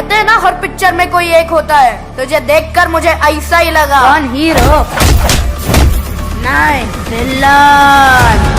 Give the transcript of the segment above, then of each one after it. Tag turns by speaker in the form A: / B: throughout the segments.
A: कहते हैं ना हर पिक्चर में कोई एक होता है, तुझे देखकर मुझे ऐसा ही लगा।
B: कौन हीरो? नहीं, विलन।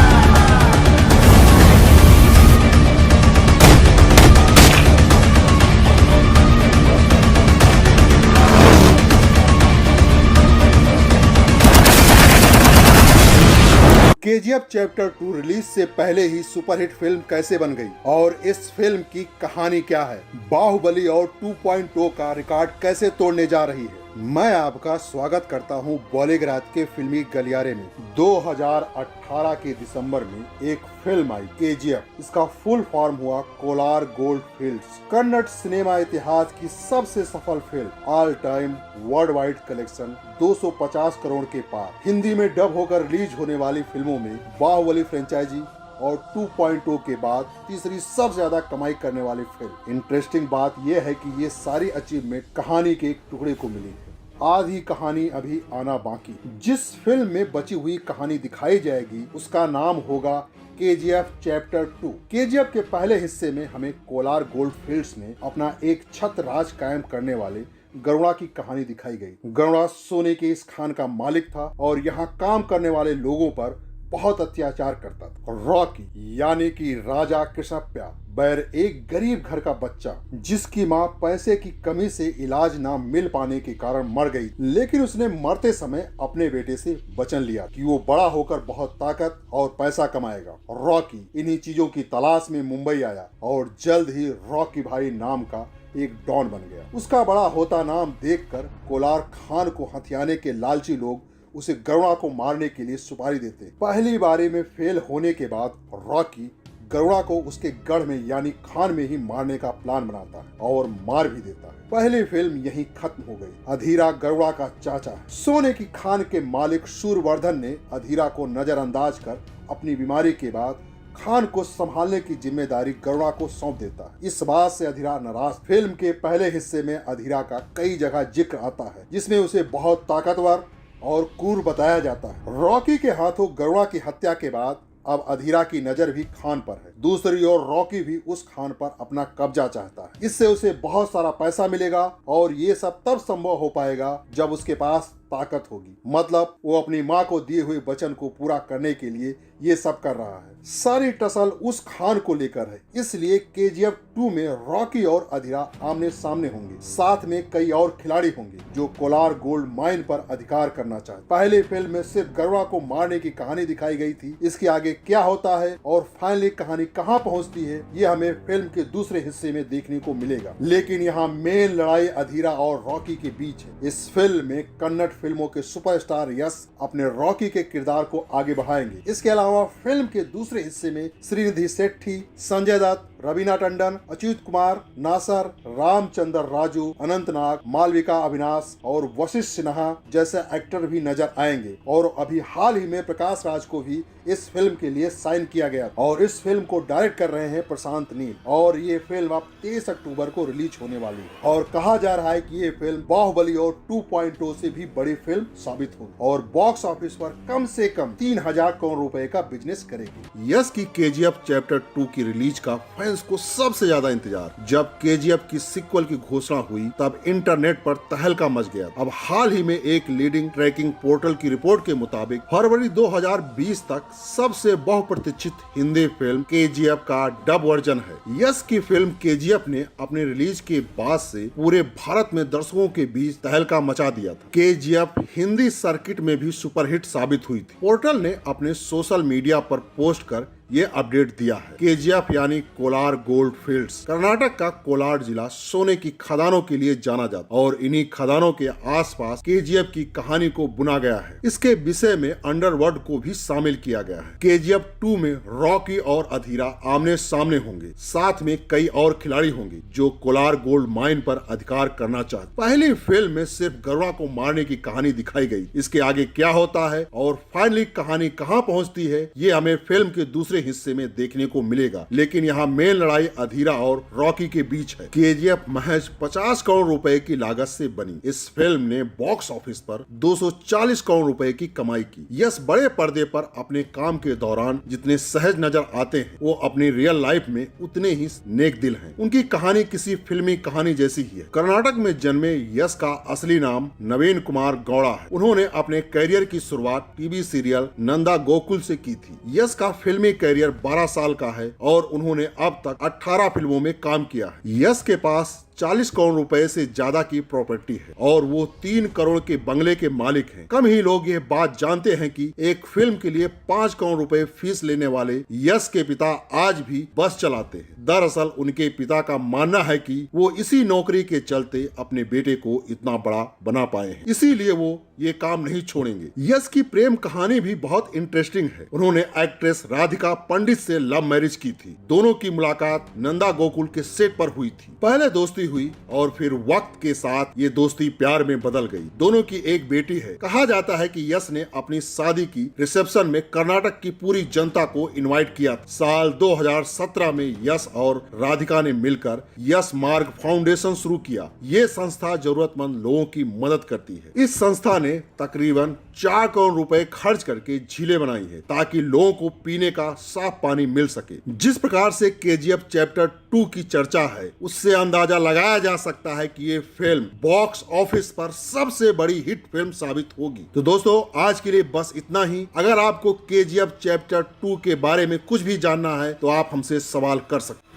C: केजीएफ चैप्टर 2 रिलीज से पहले ही सुपरहिट फिल्म कैसे बन गई और इस फिल्म की कहानी क्या है, बाहुबली और 2.0 का रिकॉर्ड कैसे तोड़ने जा रही है। मैं आपका स्वागत करता हूं बॉलीवुड के फिल्मी गलियारे में। 2018 के दिसंबर में एक फिल्म आई केजीएफ। इसका फुल फॉर्म हुआ Kolar gold fields. Kannada cinema इतिहास की सबसे सफल film, all time world wide collection 250 crore के पार। हिंदी में डब होकर रिलीज होने वाली फिल्मों में बाहुबली फ्रेंचाइजी और 2.0 के बाद तीसरी सबसे ज्यादा कमाई करने वाली फिल्म। इंटरेस्टिंग बात यह है कि ये सारी अचीवमेंट कहानी के एक टुकड़े को मिली है। आधी कहानी अभी आना बाकी। जिस फिल्म में बची हुई कहानी दिखाई जाएगी उसका नाम होगा केजीएफ चैप्टर 2। केजीएफ के पहले हिस्से में हमें कोलार गोल्ड फील्ड्स में अपना एक छत राज कायम करने वाले गरुड़ा की कहानी दिखाई गई। गरुड़ा सोने के इस खान का मालिक था और यहाँ काम करने वाले लोगों पर बहुत अत्याचार करता था। रॉकी यानी कि राजा कृष्णप्पा बैर एक गरीब घर का बच्चा, जिसकी माँ पैसे की कमी से इलाज ना मिल पाने के कारण मर गई, लेकिन उसने मरते समय अपने बेटे से वचन लिया कि वो बड़ा होकर बहुत ताकत और पैसा कमाएगा। रॉकी इन्हीं चीजों की तलाश में मुंबई आया और जल्द ही रॉकी भाई नाम का एक डॉन बन गया। उसका बड़ा होता नाम देखकर कोलार खान को हथियाने के लालची लोग उसे गरुड़ा को मारने के लिए सुपारी देते। पहली बारी में फेल होने के बाद रॉकी गरुड़ा को उसके गढ़ में यानी खान में ही मारने का प्लान बनाता है और मार भी देता है। पहली फिल्म यहीं खत्म हो गई। अधीरा गरुड़ा का चाचा है। सोने की खान के मालिक सूरवर्धन ने अधीरा को नजरअंदाज कर अपनी बीमारी के बाद खान को संभालने की जिम्मेदारी गरुड़ा को सौंप देता है। इस बात से अधीरा नाराज। फिल्म के पहले हिस्से में अधीरा का कई जगह जिक्र आता है, जिसमें उसे बहुत ताकतवर और क्रूर बताया जाता है। रॉकी के हाथों गरुड़ा की हत्या के बाद अब अधीरा की नजर भी खान पर है। दूसरी ओर रॉकी भी उस खान पर अपना कब्जा चाहता है। इससे उसे बहुत सारा पैसा मिलेगा और ये सब तब संभव हो पाएगा जब उसके पास ताकत होगी। मतलब वो अपनी माँ को दिए हुए वचन को पूरा करने के लिए ये सब कर रहा है। सारी टसल उस खान को लेकर है। इसलिए केजीएफ 2 में रॉकी और अधीरा आमने सामने होंगे। साथ में कई और खिलाड़ी होंगे जो कोलार गोल्ड माइन पर अधिकार करना चाहते। पहले फिल्म में सिर्फ गरुड़ा को मारने की कहानी दिखाई गई थी। इसके आगे क्या होता है और फाइनली कहानी कहाँ पहुँचती है, ये हमें फिल्म के दूसरे हिस्से में देखने को मिलेगा। लेकिन यहाँ मेन लड़ाई अधीरा और रॉकी के बीच है। इस फिल्म में कन्नड़ फिल्मों के सुपरस्टार यश अपने रॉकी के किरदार को आगे बढ़ाएंगे। इसके अलावा फिल्म के दूसरे हिस्से में श्रीनिधि शेट्टी, संजय दत्त, रवीना टंडन, अच्युत कुमार, नासर, रामचंद्र राजू, अनंतनाग, मालविका अविनाश और वशिष्ठ सिन्हा जैसे एक्टर भी नजर आएंगे। और अभी हाल ही में प्रकाश राज को भी इस फिल्म के लिए साइन किया गया और इस फिल्म को डायरेक्ट कर रहे हैं प्रशांत नील। और ये फिल्म अब 23 अक्टूबर को रिलीज होने वाली है और कहा जा रहा है कि ये फिल्म बाहुबली और 2.0 से भी बड़ी फिल्म साबित होगी और बॉक्स ऑफिस पर कम से कम 3000 करोड़ रुपए का बिजनेस करेगी। यस की केजीएफ चैप्टर 2 की रिलीज का फैंस को सबसे ज्यादा इंतजार। जब केजीएफ की सीक्वल की घोषणा हुई तब इंटरनेट पर तहलका मच गया। अब हाल ही में एक लीडिंग ट्रैकिंग पोर्टल की रिपोर्ट के मुताबिक फरवरी 2020 तक सबसे बहुप्रतीक्षित हिंदी फिल्म केजीएफ का डब वर्जन है। यस की फिल्म केजीएफ ने अपने रिलीज के बाद से पूरे भारत में दर्शकों के बीच तहलका मचा दिया था। केजीएफ हिंदी सर्किट में भी सुपरहिट साबित हुई थी। पोर्टल ने अपने सोशल मीडिया पर पोस्ट कर ये अपडेट दिया है। केजीएफ यानी कोलार गोल्ड फील्ड्स कर्नाटक का कोलार जिला सोने की खदानों के लिए जाना जाता और इन्हीं खदानों के आसपास केजीएफ की कहानी को बुना गया है। इसके विषय में अंडरवर्ल्ड को भी शामिल किया गया है। केजीएफ 2 में रॉकी और अधीरा आमने सामने होंगे। साथ में कई और खिलाड़ी होंगे जो कोलार गोल्ड माइन पर अधिकार करना चाहते। पहली फिल्म में सिर्फ गरुड़ा को मारने की कहानी दिखाई गई। इसके आगे क्या होता है और फाइनली कहानी कहाँ पहुँचती है, ये हमें फिल्म के दूसरे दूसरे हिस्से में देखने को मिलेगा, लेकिन यहाँ मेन लड़ाई अधीरा और रॉकी के बीच है। केजीएफ महज 50 करोड़ रुपए की लागत से बनी इस फिल्म ने बॉक्स ऑफिस पर 240 करोड़ रुपए की कमाई की। यश बड़े पर्दे पर अपने काम के दौरान जितने सहज नजर आते हैं, वो अपनी रियल लाइफ में उतने ही नेक दिल हैं। उनकी कहानी किसी फिल्मी कहानी जैसी ही है। कर्नाटक में जन्मे यश का असली नाम नवीन कुमार गौड़ा है। उन्होंने अपने करियर की शुरुआत टीवी सीरियल नंदा गोकुल से की थी। यश का फिल्मी करियर 12 साल का है और उन्होंने अब तक 18 फिल्मों में काम किया है। यश के पास 40 करोड़ रुपए से ज्यादा की प्रॉपर्टी है और वो 3 करोड़ के बंगले के मालिक हैं। कम ही लोग ये बात जानते हैं कि एक फिल्म के लिए 5 करोड़ रुपए फीस लेने वाले यश के पिता आज भी बस चलाते हैं। दरअसल उनके पिता का मानना है कि वो इसी नौकरी के चलते अपने बेटे को इतना बड़ा बना पाए हैं, इसीलिए वो ये काम नहीं छोड़ेंगे। यश की प्रेम कहानी भी बहुत इंटरेस्टिंग है। उन्होंने एक्ट्रेस राधिका पंडित से लव मैरिज की थी। दोनों की मुलाकात नंदा गोकुल के सेट पर हुई थी। पहले दोस्ती हुई और फिर वक्त के साथ ये दोस्ती प्यार में बदल गई। दोनों की एक बेटी है। कहा जाता है कि यश ने अपनी शादी की रिसेप्शन में कर्नाटक की पूरी जनता को इनवाइट किया था। साल 2017 में यश और राधिका ने मिलकर यश मार्ग फाउंडेशन शुरू किया। ये संस्था जरूरतमंद लोगों की मदद करती है। इस संस्था ने तकरीबन 4 करोड़ रुपए खर्च करके झीलें बनाई है ताकि लोगों को पीने का साफ पानी मिल सके। जिस प्रकार से केजीएफ चैप्टर 2 की चर्चा है, उससे अंदाजा लगाया जा सकता है कि ये फिल्म बॉक्स ऑफिस पर सबसे बड़ी हिट फिल्म साबित होगी। तो दोस्तों, आज के लिए बस इतना ही। अगर आपको केजीएफ चैप्टर 2 के बारे में कुछ भी जानना है तो आप हमसे सवाल कर सकते हैं।